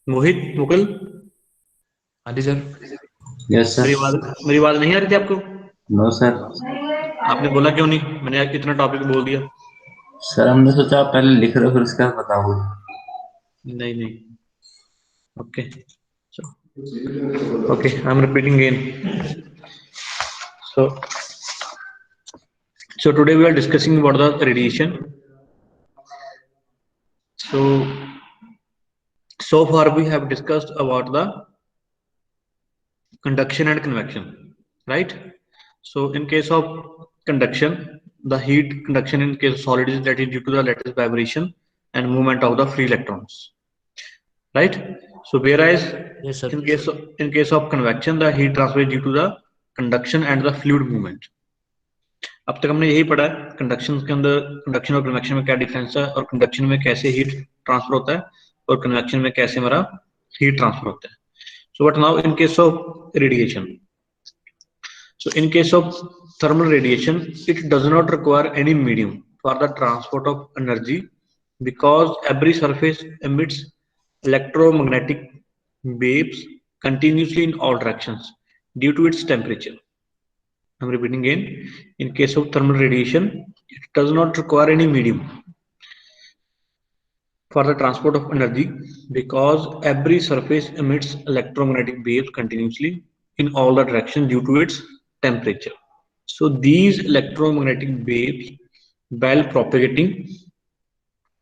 मोहित मुकुल, हाँ जी sir. Yes sir. मेरी आवाज नहीं आ रही थी आपको? No sir. आपने बोला क्यों नहीं? मैंने आज इतना टॉपिक बोल दिया। सर हमने सोचा आप पहले लिख रहे हो फिर उसके बाद बताओ। नहीं नहीं। Okay, okay, I am repeating again. So, so today we are discussing about the radiation. So far we have discussed about the conduction and convection, right? So in case of conduction, the heat conduction in case of solid is that is due to the lattice vibration and movement of the free electrons, right? So whereas yes sir. in case of convection, the heat transfer is due to the conduction and the fluid movement. अब तक हमने यही पढ़ा है conduction के अंदर, conduction और convection में क्या डिफरेंस है, और कंडक्शन में कैसे हीट ट्रांसफर होता है, और कन्वेक्शन में कैसे हमारा हीट ट्रांसफर होता है. So what now in case of radiation? So in case of thermal radiation, it does not require any medium for the transport of energy because every surface emits electromagnetic waves continuously in all directions due to its temperature. I'm repeating again. In case of thermal radiation, it does not require any medium for the transport of energy because every surface emits electromagnetic waves continuously in all the directions due to its temperature. So these electromagnetic waves, while propagating,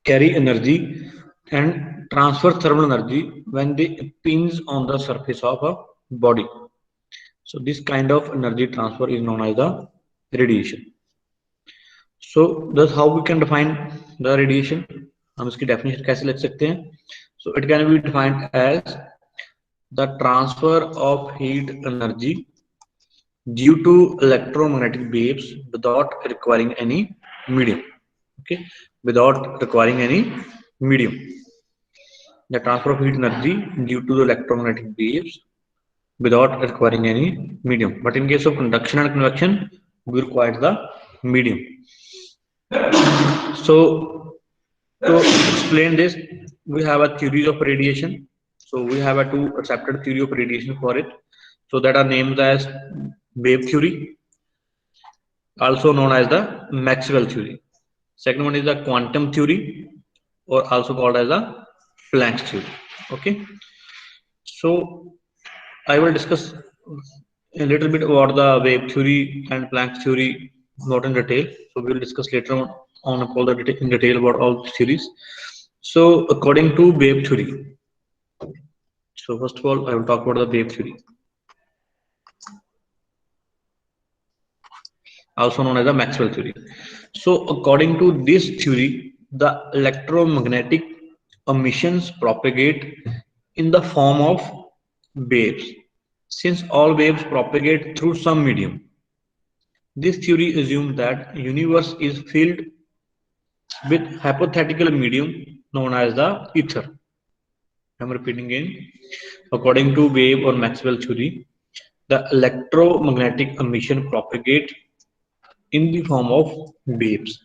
carry energy and transfer thermal energy when they impinge on the surface of a body. So this kind of energy transfer is known as the radiation. So that's how we can define the radiation. हम इसकी definition कैसे लिख सकते हैं? So it can be defined as the transfer of heat energy due to electromagnetic waves without requiring any medium. Okay, without requiring any medium. The transfer of heat energy due to the electromagnetic waves without requiring any medium. But in case of conduction and convection, we require the medium. So to explain this, we have a theory of radiation. So we have a two accepted theory of radiation for it. So that are named as wave theory, also known as the Maxwell theory. Second one is the quantum theory, or also called as the Planck's theory. Okay. So I will discuss a little bit about the wave theory and Planck's theory, not in detail. So we will discuss later on all the in detail about all the theories. So according to wave theory, so first of all, I will talk about the wave theory, also known as the Maxwell theory. So according to this theory, the electromagnetic emissions propagate in the form of waves. Since all waves propagate through some medium, this theory assumes that universe is filled with hypothetical medium known as the ether. I'm repeating again. According to wave or Maxwell theory, the electromagnetic emission propagate in the form of waves.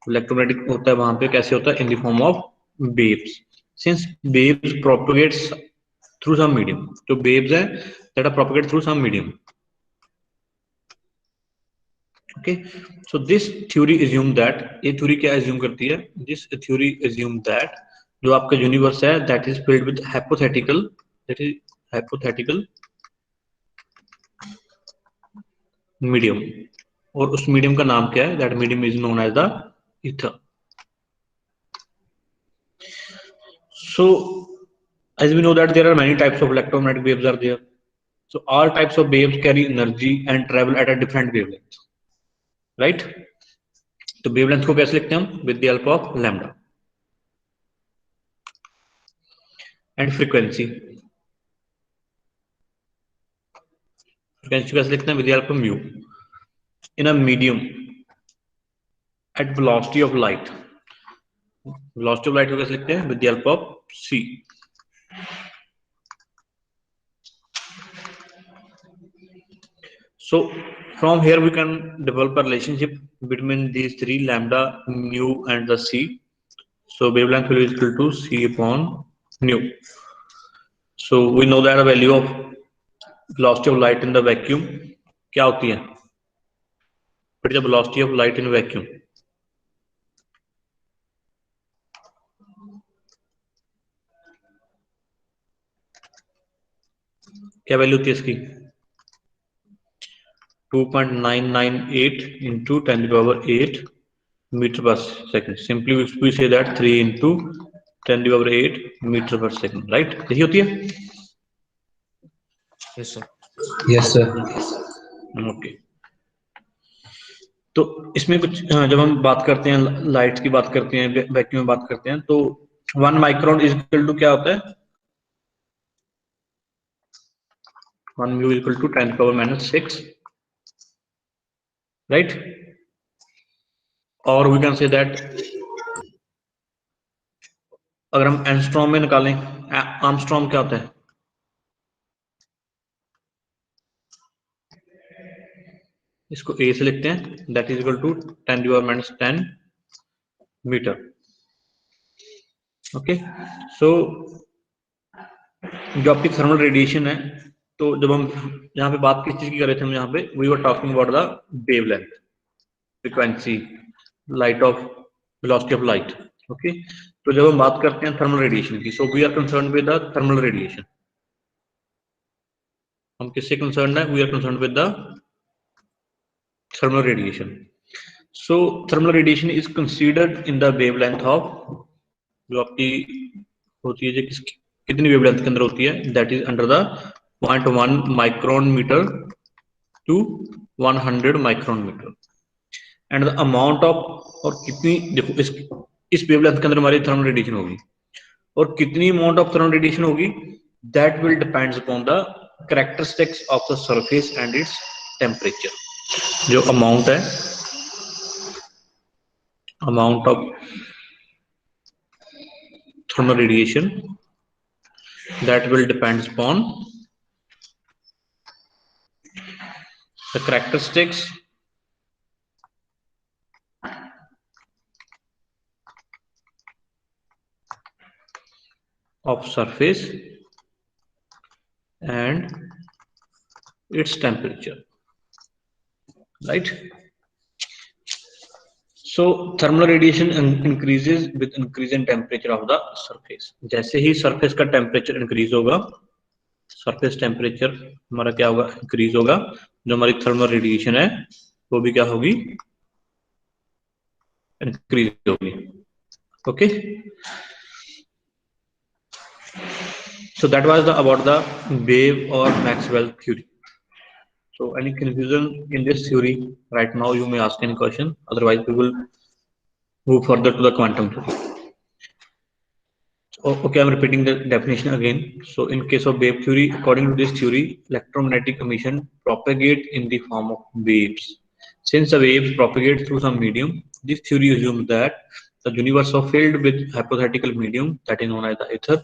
Electromagnetic होता है वहां पे कैसे होता है? In the form of waves. Since waves propagates through some medium, तो waves है that are propagate through some medium. Okay, so this theory assume that, ये theory क्या assume करती है? This theory assume that जो आपका universe है that is filled with hypothetical, that is hypothetical medium, और उस medium का नाम क्या है? That medium is known as the ether. So as we know that there are many types of electromagnetic waves are there. So all types of waves carry energy and travel at a different wavelength, right? तो wavelength को कैसे लिखते हैं हम? With the help of lambda. And frequency कैसे लिखते हैं? With the help of mu. In a medium at velocity of light, velocity of light को कैसे लिखते हैं? With the help of c. So from here we can develop a relationship between these three, lambda, mu and the c. So wavelength will be equal to c upon nu. So we know that the value of velocity of light in the vacuum क्या होती है? What is the velocity of light in vacuum? क्या value होती है इसकी? 2.998 into 10 to the power 8 meter per second. Simply we say that 3 into 10 to the power 8 meter per second, right? यही होती है? Yes, sir. Yes sir. Okay. तो इसमें कुछ जब हम बात करते हैं लाइट की बात करते हैं वैक्यूम में बात करते हैं तो 1 माइक्रोन इज इक्वल टू क्या होता है? 1 mu equal to 10 power -6, right? और वी कैन से दैट अगर हम एंगस्ट्रॉम में निकालें, आर्मस्ट्रॉम क्या होता है? इसको ए से लिखते हैं, that is equal to 10 power -10 metre. Okay, so जो आपकी थर्मल रेडिएशन है, तो जब हम यहाँ पे बात किस चीज की कर रहे थे, हम यहाँ पे we were talking about the wavelength, frequency, light of velocity of light. Okay, तो जब हम बात करते हैं थर्मल रेडिएशन की, so we are concern with the thermal radiation. हम किससे कंसर्न है? We are concern with the thermal radiation. So thermal radiation is considered in the wavelength of, जो आपकी होती है, जो कितनी वेवलेंथ के अंदर होती है, that is under the 0.1 micron metre to 100 micron metre. And the amount of, और कितनी, देखो इस वेवलेंथ के अंदर हमारी थर्मल रेडिएशन होगी, और कितनी अमाउंट ऑफ थर्मल रेडिएशन होगी, that will depends upon the characteristics of the surface and its temperature. जो अमाउंट है, amount of thermal radiation, that will depends upon the characteristics of surface and its temperature, right? So thermal radiation increases with increase in temperature of the surface. जैसे ही surface का temperature increase होगा, surface temperature हमारा क्या होगा? increase होगा। जो हमारी thermal radiation है वो भी क्या होगी? increase होगी। okay, so that was about the wave or Maxwell theory. So any confusion in this theory right now? You may ask any question, otherwise we will move further to the quantum theory. Okay, I'm repeating the definition again. So in case of wave theory, according to this theory, electromagnetic emission propagate in the form of waves. Since the waves propagate through some medium, this theory assumes that the universe is filled with hypothetical medium that is known as the ether.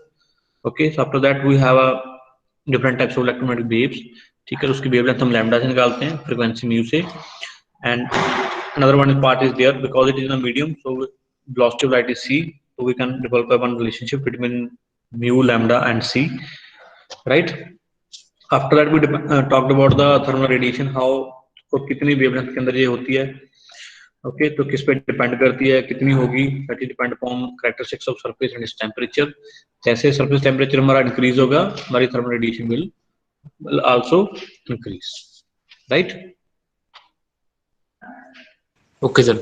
Okay, so after that we have a different types of electromagnetic waves. ठीक है, उसकी wavelength हम lambda से निकालते हैं, frequency mu से, and another one part is there because it is in a medium, so velocity of light is c, so we can develop one relationship between mu, lambda and c, right? After that we talked about the thermal radiation, how और कितनी wavelength के अंदर ये होती है। Okay, तो किस पे डिपेंड करती है, कितनी होगी, that is depend upon characteristics of surface and its temperature. जैसे सरफेस टेम्परेचर हमारा इंक्रीज होगा, हमारी thermal radiation will also increase, right? Okay, sir.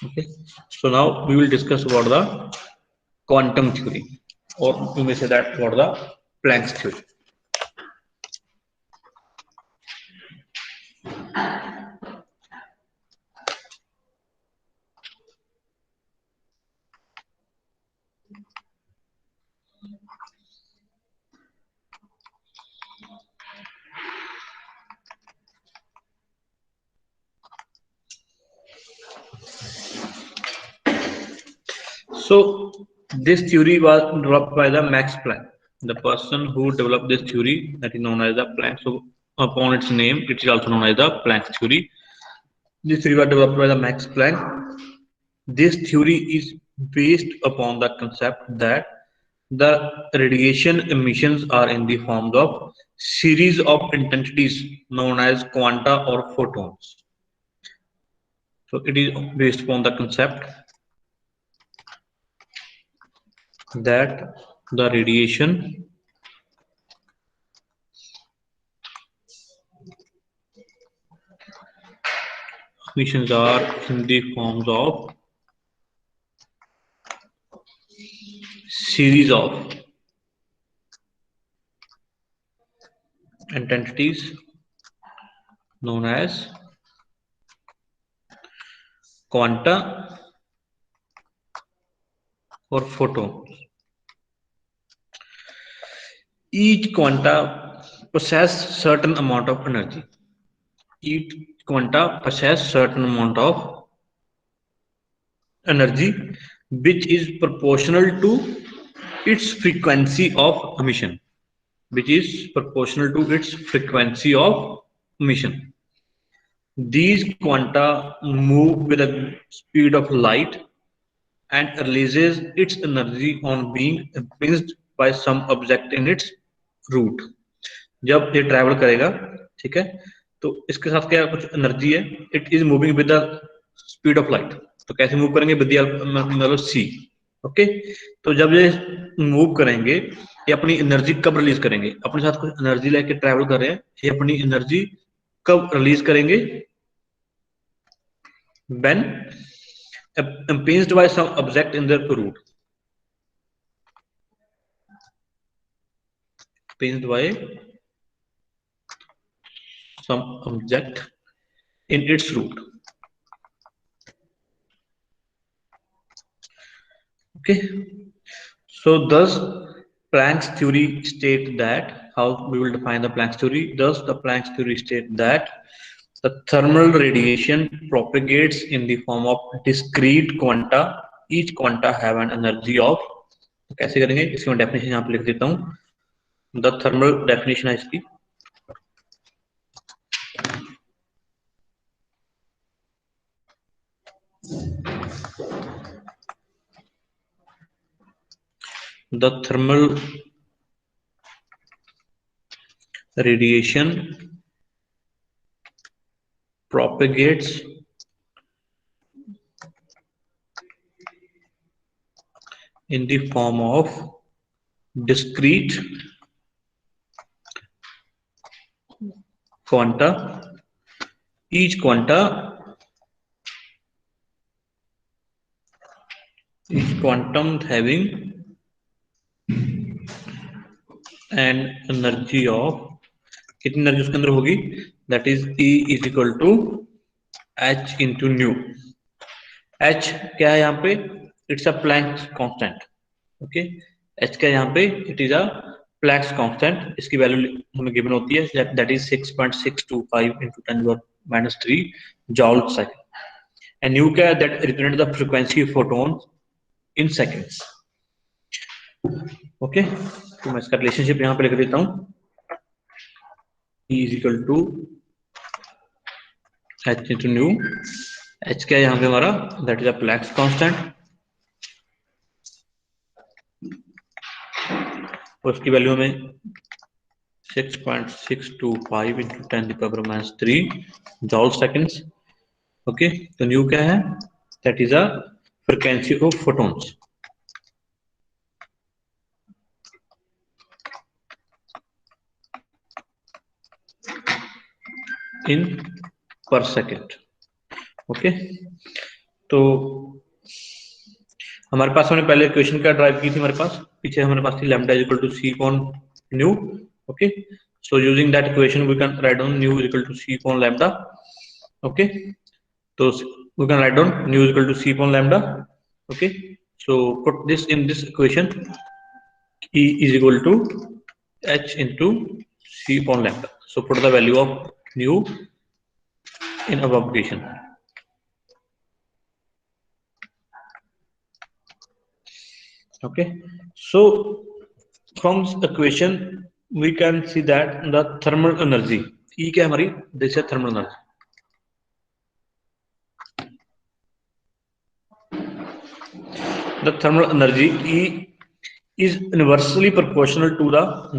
Okay, so now we will discuss about the quantum theory, or you may say that about the Planck's theory. So this theory was developed by the Max Planck. The person who developed this theory, that is known as the Planck. So upon its name, it is also known as the Planck theory. This theory was developed by the Max Planck. This theory is based upon the concept that the radiation emissions are in the forms of series of intensities known as quanta or photons. So it is based upon the concept that the radiation emissions are in the forms of series of intensities known as quanta or photons. Each quanta possess certain amount of energy. Each quanta possess certain amount of energy which is proportional to its frequency of emission. Which is proportional to its frequency of emission. These quanta move with the speed of light and releases its energy on being impinged by some object in its route. जब ये travel करेगा, ठीक है, तो इसके साथ क्या कुछ एनर्जी है, it is moving with the speed of light. तो कैसे मूव करेंगे, विद मतलब सी. ओके, तो जब ये मूव करेंगे, ये अपनी एनर्जी कब रिलीज करेंगे, अपने साथ कुछ एनर्जी लेके ट्रैवल कर रहे हैं, ये अपनी एनर्जी कब रिलीज करेंगे, when impinged by some object in their route. Impinged by some object in its route. Okay, so thus Planck's theory state that, how we will define the Planck's theory, thus the Planck's theory state that the thermal radiation propagates in the form of discrete quanta. Each quanta have an energy of, कैसे करेंगे, इसकी मैं definition यहाँ पे लिख देता हूँ. The thermal definition है इसकी, the thermal radiation propagates in the form of discrete quanta. Each quantum having an energy of, कितनी एनर्जी उसके अंदर होगी, that is E is equal to H into nu. H क्या है यहाँ पे, it's a Planck's constant. Okay, H क्या है यहाँ पे, it is a Planck's constant. इसकी वैल्यू हमें गिवन होती है, that is 6.625 into 10⁻³ joule second. And nu क्या है, that represents the frequency of photons in seconds. Okay, तो मैं इसका रिलेशनशिप यहाँ पे लिख देता हूँ, E is equal to H into nu. H क्या है यहाँ पे हमारा, that is a Planck's constant. उसकी वैल्यू हमें 6.625 into 10⁻³ joule seconds. Okay, तो nu क्या है, that is a frequency of photons. in per second. Okay, तो हमारे पास हमने पहले इक्वेशन क्या ड्राइव की थी, हमारे पास पीछे हमारे पास थी lambda is equal to c upon nu. Okay, so using that equation we can write down nu is equal to c upon lambda. Okay, तो we can write down nu is equal to c upon lambda. Okay, so put this in this equation, E is equal to H into C upon lambda. So put the value of nu in above equation. Okay, so from this equation we can see that the thermal energy E क्या हमारी, this is thermal energy. The thermal energy E is inversely proportional to the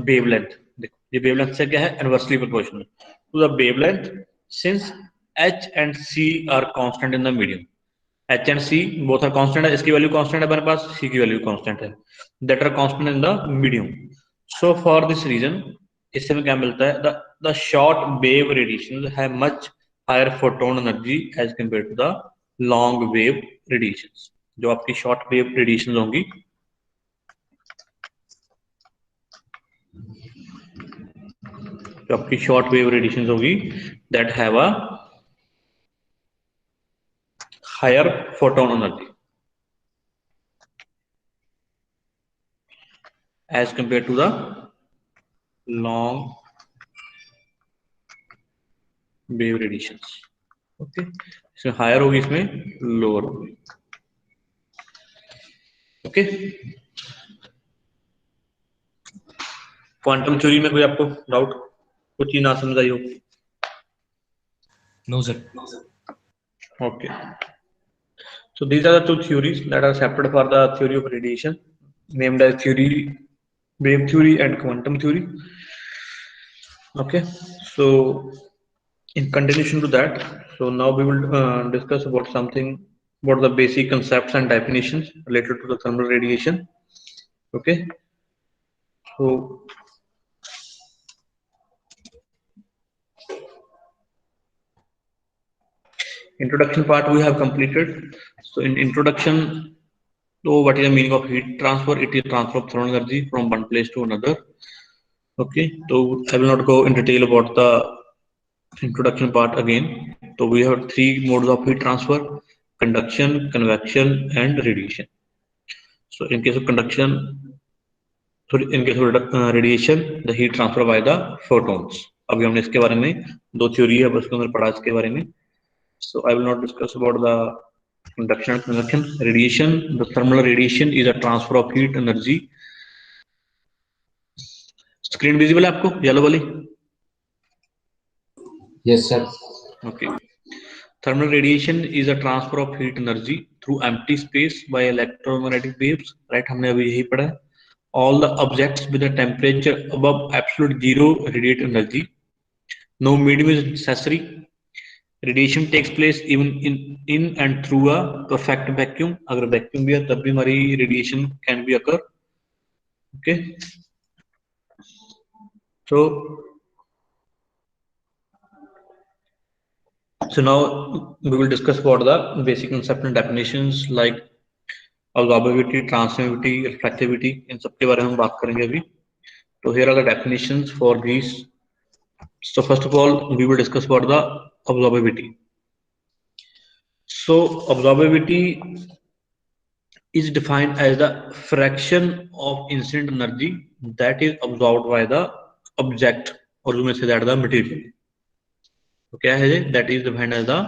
wavelength. देखो ये wavelength से क्या है, inversely proportional to the wavelength since H and C are constant in the medium. H and C both are constant है, इसकी value constant है हमारे पास, सी की वैल्यू कांस्टेंट है, that are constant in the medium. So for this reason इससे हमें क्या मिलता है, the short wave radiation have much higher photon energy as compare to the long wave radiation. जो आपकी शॉर्ट वेव रेडिएशन होंगी, जो आपकी शॉर्ट वेव रेडिएशन होगी, that have a higher photon energy as compare to the long wave radiation. Okay, इसमें higher होगी, इसमें lower होगी। ओके, क्वांटम थ्योरी में कोई आपको डाउट, कुछ चीज ना समझ आई हो? No, sir. Okay, so these are the two theories that are separate for the theory of radiation, named as theory, wave theory and quantum theory. Okay, so in continuation to that, so now we will discuss about something about the basic concepts and definitions related to the thermal radiation. Okay, so introduction part we have completed. So in introduction, so what is the meaning of heat transfer? It is transfer of thermal energy from one place to another. Okay, so I will not go in detail about the introduction part again. So we have three modes of heat transfer: conduction, convection, and radiation. So in case of conduction, sorry, in case of radiation, the heat transfer by the photons. अभी हमने इसके बारे में दो theory है, बस उसके अंदर पढ़ा इसके बारे में. So I will not discuss about the conduction and convection. Radiation, the thermal radiation is a transfer of heat energy. Screen visible है आपको येलो वाली? Yes sir. Okay. Thermal radiation is a transfer of heat energy through empty space by electromagnetic waves. Right, हमने अभी यही पढ़ा है. All the objects with a temperature above absolute zero radiate energy. No medium is necessary. Radiation takes place even in and through a perfect vacuum. अगर vacuum भी है तब भी हमारी radiation can be occur. Okay. So now we will discuss about the basic concept and definitions like absorbability, transmittivity, reflectivity. इन सब के बारे में हम बात करेंगे अभी. So here are the definitions for these. So first of all, we will discuss about the absorbability. So absorbability is defined as the fraction of incident energy that is absorbed by the object or you may say that the material. So क्या है? That is defined as the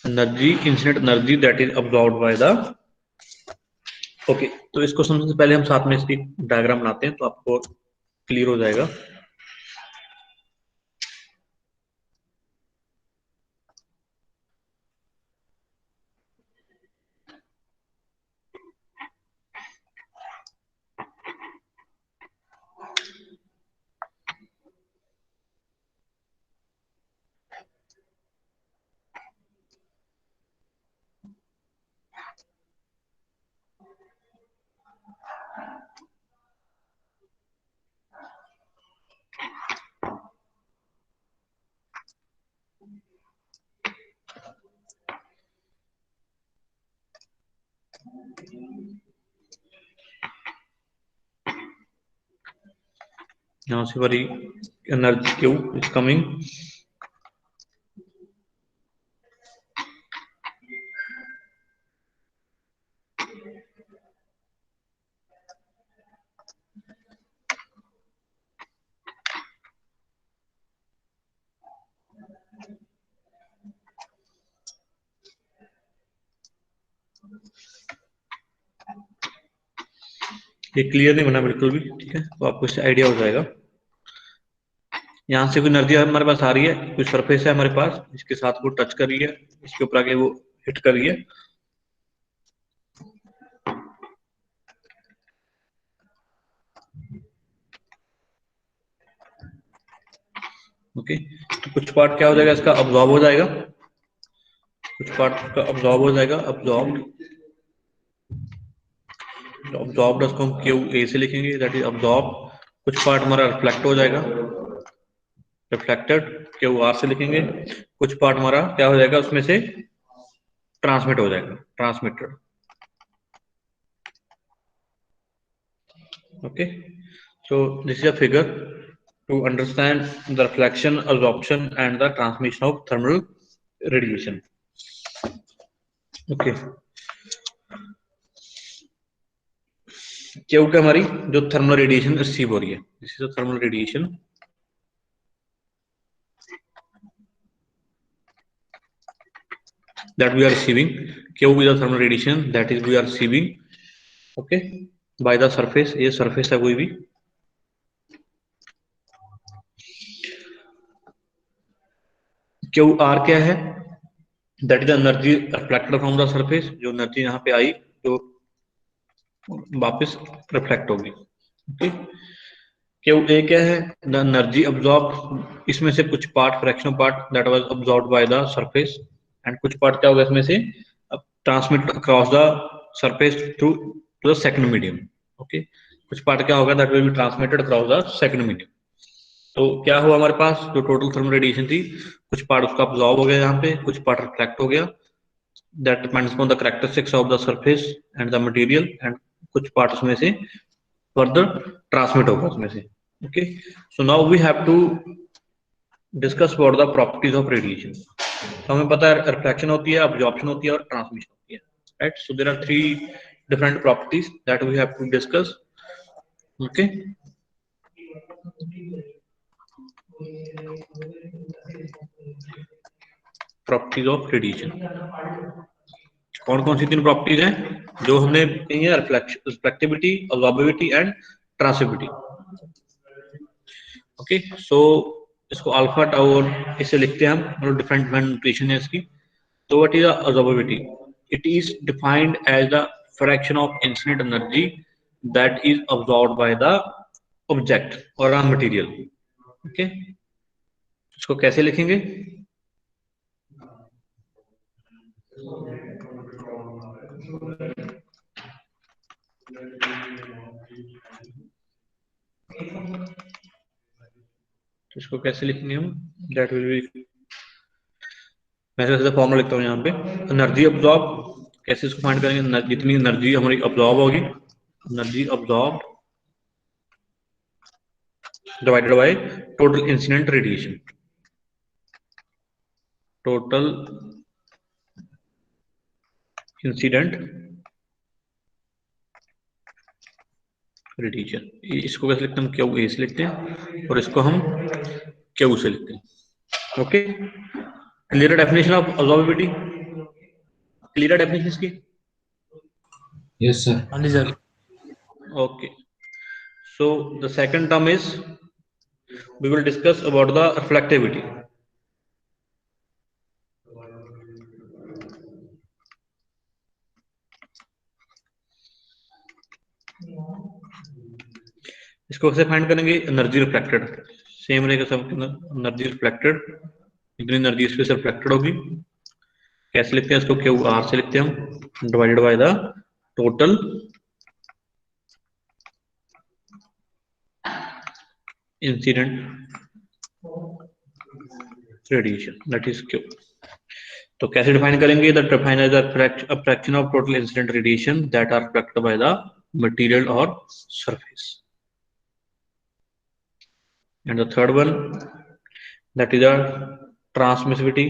energy, incident energy that is absorbed by the. Okay, तो इसको समझने से पहले हम साथ में इसकी डायग्राम बनाते हैं तो आपको क्लियर हो जाएगा. यहाँ से हमारी एनर्जी क्यू इज कमिंग. ये क्लियर नहीं बना बिल्कुल भी, ठीक है, तो आपको इससे आइडिया हो जाएगा. यहाँ से कोई एनर्जी हमारे पास आ रही है, कोई सरफेस है हमारे पास, इसके साथ वो टच कर रही है, इसके ऊपर आके वो हिट कर रही है. ओके, तो कुछ पार्ट क्या हो जाएगा, इसका अब्जॉर्ब हो जाएगा, कुछ पार्ट का अब्जॉर्ब हो जाएगा, अब्जॉर्ब इसको हम क्यू ए से लिखेंगे, दैट इज अब्जॉर्ब। कुछ पार्ट हमारा रिफ्लेक्ट हो जाएगा, रिफ्लेक्टेड क्यू आर से लिखेंगे। कुछ पार्ट हमारा क्या हो जाएगा, उसमें से ट्रांसमिट हो जाएगा, transmitted. Okay, so this is a figure to understand the reflection, absorption and the transmission of thermal radiation. Okay, क्या हमारी जो थर्मल रेडिएशन रिसीव हो रही है, this is a thermal radiation that we are receiving. Q is the thermal radiation that is we are receiving, okay, by the surface. ये surface है कोई भी, Q R क्या है, that is the energy reflected from the surface, जो energy यहाँ पे आई जो वापस रिफ्लेक्ट होगी। ओके, क्यू ए क्या है, द एनर्जी अब्जॉर्ब, इसमें से कुछ part, fraction part that was absorbed by the surface, and कुछ पार्ट क्या होगा इसमें से transmit across the surface to the second medium. Okay, कुछ पार्ट क्या होगा, that will be transmitted across the second medium. तो क्या हुआ हमारे पास, जो टोटल थर्मल रेडिएशन थी, कुछ पार्ट उसका अब्जॉर्ब हो गया यहाँ पे, कुछ पार्ट रिफ्लेक्ट हो गया, that depends on the characteristics of the surface and the material, and कुछ पार्ट उसमें से फर्दर ट्रांसमिट होगा उसमें से। Okay, so now we have to discuss about the properties of radiation. तो हमें पता है रिफ्लेक्शन होती है, अब्जॉर्प्शन होती है और ट्रांसमिशन होती है, right. So there are 3 different properties that we have to discuss. Okay, properties of radiation. कौन कौन सी 3 प्रॉपर्टीज हैं जो हमने कही है, रिफ्लेक्टिविटी, अब्जॉर्बिविटी एंड ट्रांसमिटिविटी। ओके, सो इसको अल्फा टाउ और इसे लिखते हैं हम, और डिफरेंट नोटेशन है इसकी। तो what is absorptivity, it is defined as the fraction of incident energy that is absorbed by the object और अ मटेरियल। ओके, इसको कैसे लिखेंगे, इसको कैसे लिखेंगे हम, दैट विल बी, मैं जैसे फॉर्मूला लिखता हूँ यहाँ पे, एनर्जी अब्जॉर्ब, कैसे इसको फाइंड करेंगे, जितनी एनर्जी हमारी अब्जॉर्ब होगी, energy absorb divided by total incident radiation, total incident radiation. इसको कैसे लिखते हैं हम, क्यू ए से लिखते हैं और इसको हम क्यू से लिखते हैं। Okay, clear definition of absorptivity, clear definition इसकी। Yes sir. हाँ जी sir. Okay, so the second term is we will discuss about the reflectivity. इसको कैसे फाइंड करेंगे, एनर्जी रिफ्लेक्टेड, सेम रहेगा सब, एनर्जी रिफ्लेक्टेड, इतनी एनर्जी इस पे से रिफ्लेक्टेड होगी, कैसे लिखते हैं इसको, क्यू आर से लिखते हैं हम, divided by the total incident radiation, that is Q. तो कैसे डिफाइन करेंगे, that define as a fraction of total incident radiation that are reflected by the material और surface. And the third one, that is our transmissivity.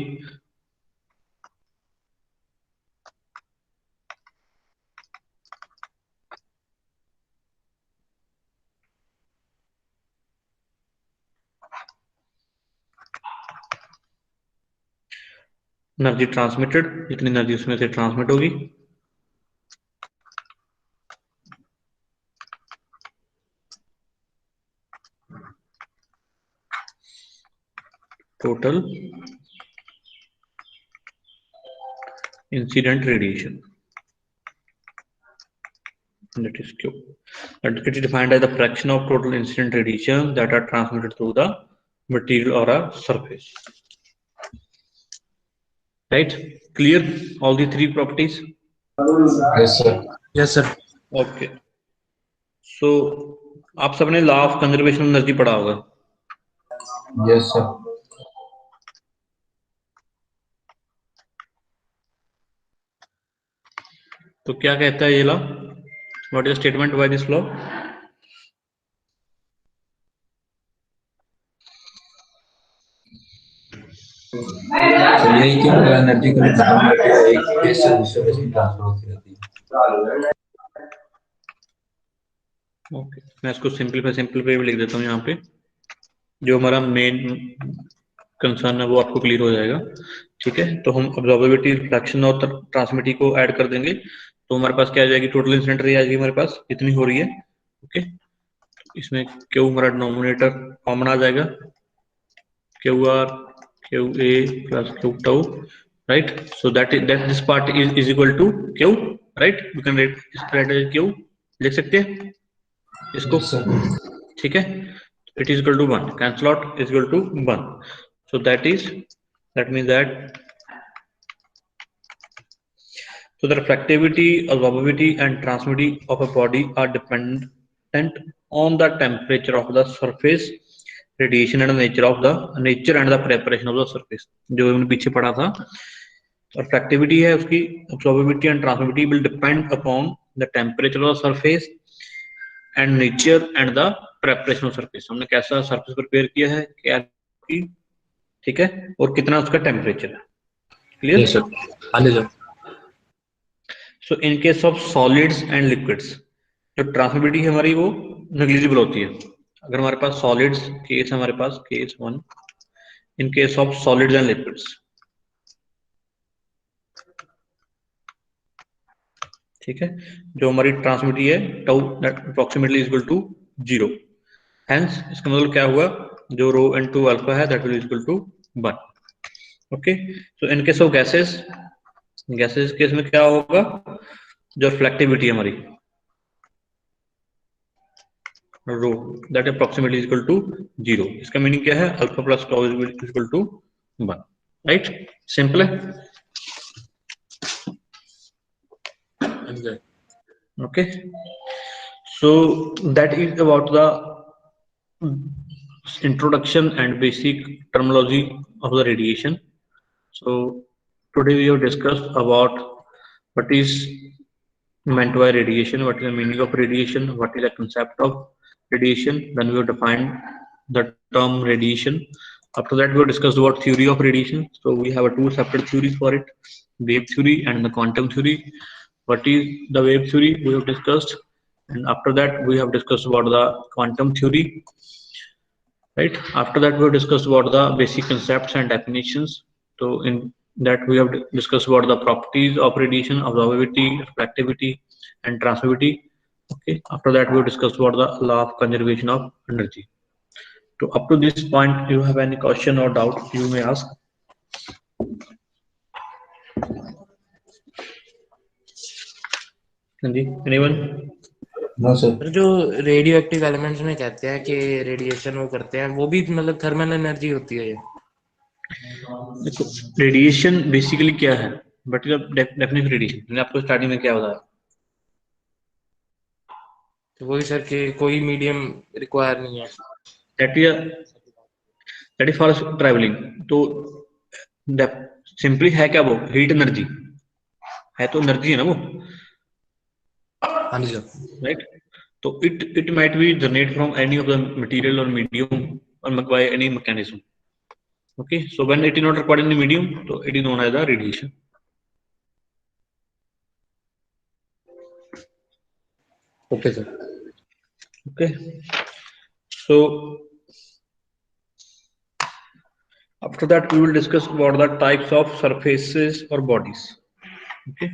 Energy transmitted, जितनी energy उसमें से transmit होगी, total incident radiation, that is Q. And it is defined as the fraction of total incident radiation that are transmitted through the material or a surface. Right? Clear? All the three properties? Yes, sir. Yes, sir. Okay. So आप सबने law of conservation of energy पढ़ा होगा. Yes, sir. तो क्या कहता है ये law? What is statement by this law? तो यही कि एनर्जी को खत्म करके एक गैस से दूसरे में ट्रांसफर होती रहती है. ओके, मैं इसको सिंपल पे भी लिख देता हूँ यहाँ पे. जो हमारा मेन कंसर्न है वो आपको क्लियर हो जाएगा. ठीक है, तो हम ऑब्जर्वेबिलिटी, रिफ्लेक्शन और ट्रांसमिटी को ऐड कर देंगे. तो हमारे पास क्या आ जाएगी? टोटल इंसिडेंट रे आ जाएगी हमारे पास, इतनी हो रही है. ओके, इसमें क्यू हमारा डिनोमिनेटर कॉमन आ जाएगा, Q R Q A plus Q tau. Right, so that this part is equal to Q. Right, we can write as Q, लिख सकते हैं इसको. ठीक है, it is equal to 1, cancel out is equal to 1. So that means that so the reflectivity, absorbability and transmittivity of a body are dependent on the temperature of the surface, radiation and the nature and the preparation of the surface. जो हमने पीछे पढ़ा था, reflectivity है उसकी, absorbability and transmittivity will depend upon the temperature of the surface and nature and the preparation of surface. हमने कैसा surface prepare किया है, क्या की, ठीक है, और कितना उसका टेम्परेचर है. क्लियर? Yes, sir. हाँ जी sir. So in case of solids and liquids, जो ट्रांसमिटिविटी है हमारी वो नेग्लिजिबल होती है. अगर हमारे पास सॉलिड्स केस, हमारे पास case 1, in case of solids and liquids, ठीक है, जो हमारी ट्रांसमिटिविटी है tau approximately equal to 0. Hence इसका मतलब क्या हुआ? जो रो इनटू अल्फा है that will equal to 1. Okay, so in case of gases case में क्या होगा? जो रिफ्लेक्टिविटी हमारी rho that approximately equal to 0. इसका मीनिंग क्या है? Alpha plus tau equal to 1. Right, simple है. Okay, so that is about the introduction and basic terminology of the radiation. So today we have discussed about what is meant by radiation, what is the meaning of radiation, what is the concept of radiation. Then we have defined the term radiation. After that we have discussed about theory of radiation. So we have two separate theories for it, wave theory and the quantum theory. What is the wave theory we have discussed, and after that we have discussed about the quantum theory. Right, after that we have discussed about the basic concepts and definitions. So in that we have discussed about the properties of radiation, observability, reflectivity and transmittivity. Okay, after that we have discussed about the law of conservation of energy. So up to this point, you have any question or doubt, you may ask. Anyone? No, sir. Sir, जो radio active elements में कहते हैं कि radiation वो करते हैं, वो भी मतलब थर्मल एनर्जी होती है ये? देखो, रेडिएशन बेसिकली क्या है, बट डेफिनेशन रेडिएशन मैंने आपको स्टार्टिंग में क्या बताया, तो वही सर कि कोई मीडियम रिक्वायर नहीं है. That is for travelling. तो सिंपली है क्या? वो हीट एनर्जी है, तो एनर्जी है ना वो. हाँ जी सर. राइट, तो it might be generate from any of the material or medium or by any mechanism. Okay, so when it is not required in the medium, so it is known as the radiation. Okay sir. Okay, so after that we will discuss about the types of surfaces or bodies. Okay,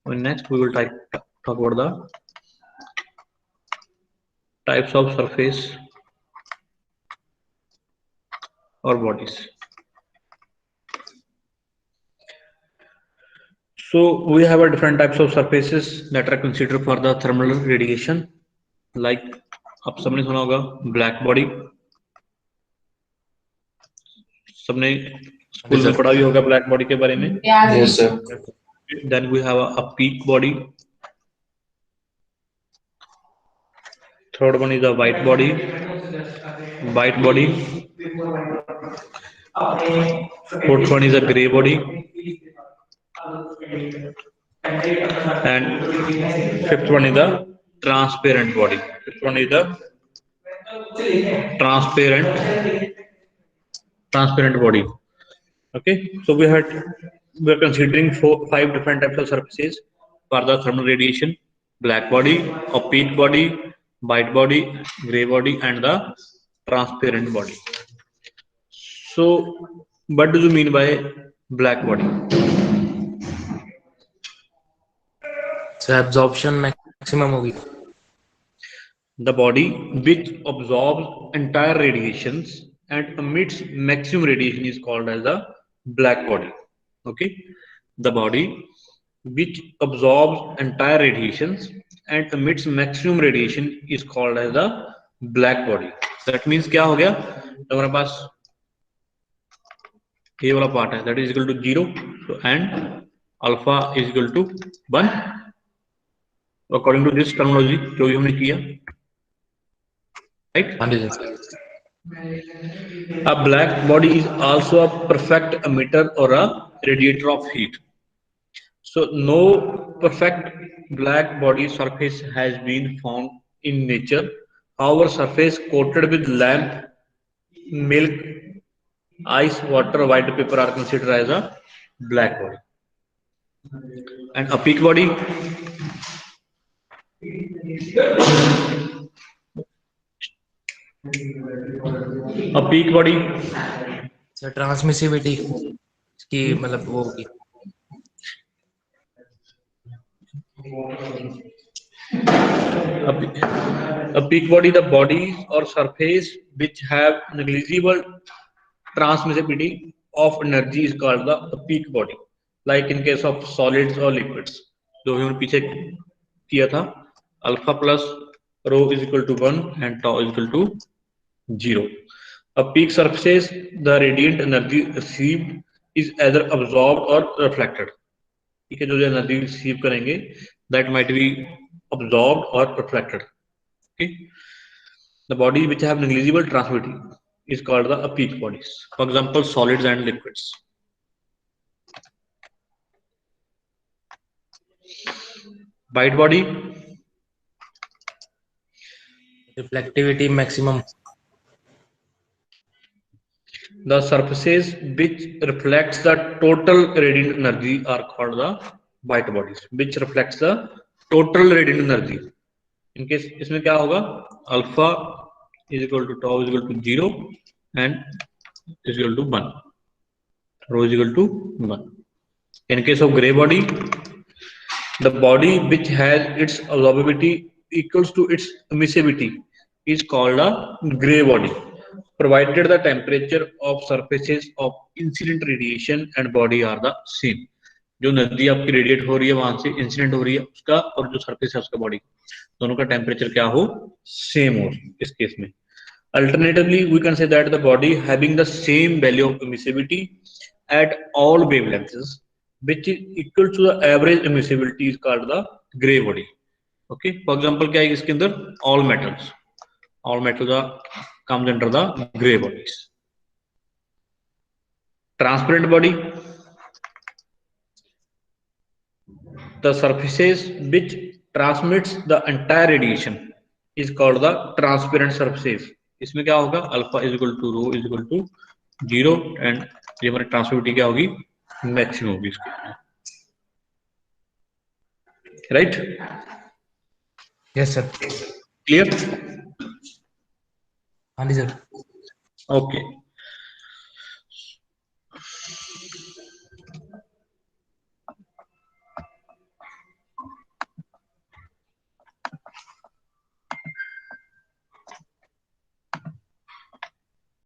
and next we will talk about the types of surface or bodies. So we have a different types of surfaces that are considered for the thermal radiation. Like आप सबने सुना होगा black body, सबने school में पढ़ा भी होगा black body के बारे में. Yes, sir. Then we have a peak body. Third one is a white body. White body. Fourth one is a gray body. And fifth one is the transparent body. Fifth one is the transparent body. Okay, so we are considering 5 different types of surfaces for the thermal radiation: black body, opaque body, white body, gray body, and the transparent body. So what do you mean by black body? So absorption maximum होगी. The body which absorbs entire radiations and emits maximum radiation is called as the black body. Okay, the body which absorbs entire radiations and emits maximum radiation is called as the black body. That means क्या हो गया, तो हमारे पास ये वाला part है, that is equal to 0, so and alpha is equal to 1 according to this terminology जो भी हमने किया, right? हाँ जी sir. A black body is also a perfect emitter or a radiator of heat. So no perfect black body surface has been found in nature. However, surface coated with lamp, milk, ice, water, white paper are considered as a black body. And opaque body, opaque body, sir transmissivity की मतलब वो होगी. opaque body, the bodies or surface which have negligible transmissibility of energy is called the opaque body. Like in case of solids or liquids, जो हमने पीछे किया था, alpha plus rho is equal to 1 and tau is equal to 0. Opaque surfaces, the radiant energy received is either absorbed or reflected. ठीक है, जो energy receive करेंगे that might be absorbed or reflected. Okay, the body which have negligible transmittivity is called the opaque bodies. For example, solids and liquids. White body, reflectivity maximum. the surfaces which reflects the total radiant energy are called the white bodies. Which reflects the total radiant energy. In case इसमें क्या होगा, alpha is equal to tau is equal to 0 and is equal to 1, rho is equal to 1. In case of gray body, the body which has its absorbability equals to its emissivity is called a gray body, provided the temperature of surfaces of incident radiation and body are the same. जो energy आपकी radiate हो रही है वहां से incident हो रही है उसका, और जो सरफेस है उसका बॉडी, दोनों का टेम्परेचर क्या हो, सेम हो इस केस में. Alternatively, we can say that the body having the same value of emissivity at all wavelengths, which is equal to the average emissivity, is called the gray body. Okay, for example, क्या है इसके अंदर, all metals comes under the gray bodies. Transparent body, the surfaces which transmits the entire radiation is called the transparent surfaces. इसमें क्या होगा, alpha is equal to rho is equal to 0 and ये हमारी transmissivity क्या होगी, maximum होगी इसके, right? Yes sir. Clear? हाँ जी सर. ओके,